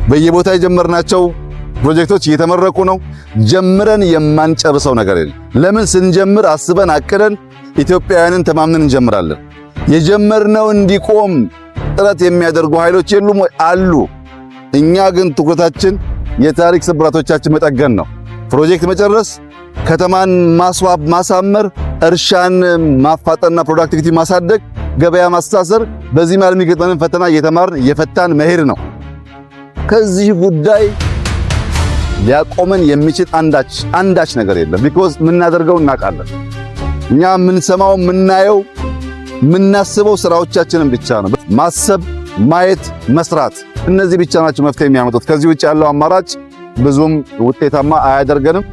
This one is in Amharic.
በየቦታ የጀመርናቸው ፕሮጀክቶች እየተመረቁ ነው። ጀምረን የማንጨርሰው ነገር የለም። ለምን ስንጀምር አስበን አቅደን ኢትዮጵያውያንን ተማምነን እንጀምራለን። የጀመርነው እንዲቆም ጥረት የሚያደርጉ ኃይሎች የሉም ወይ? አሉ። እኛ ግን ትኩረታችን የታሪክ ስብራቶቻችን መጠገን ነው። ፕሮጀክት መጨረስ፣ ከተማን ማስዋብ፣ ማሳመር፣ እርሻን ማፋጠንና ፕሮዳክቲቪቲ ማሳደግ፣ ገበያ ማስተሳሰር፣ በዚህ ማለት የሚገጥመንን ፈተና እየተማርን እየፈታን መሄድ ነው። ከዚህ ጉዳይ ሊያቆመን የሚችል አንዳች ነገር የለም። ቢኮዝ የምናደርገው እናውቃለን። እኛ የምንሰማው የምናየው የምናስበው ስራዎቻችንን ብቻ ነው። ማሰብ፣ ማየት፣ መስራት፣ እነዚህ ብቻ ናቸው መፍትሄ የሚያመጡት። ከዚህ ውጭ ያለው አማራጭ ብዙም ውጤታማ አያደርገንም።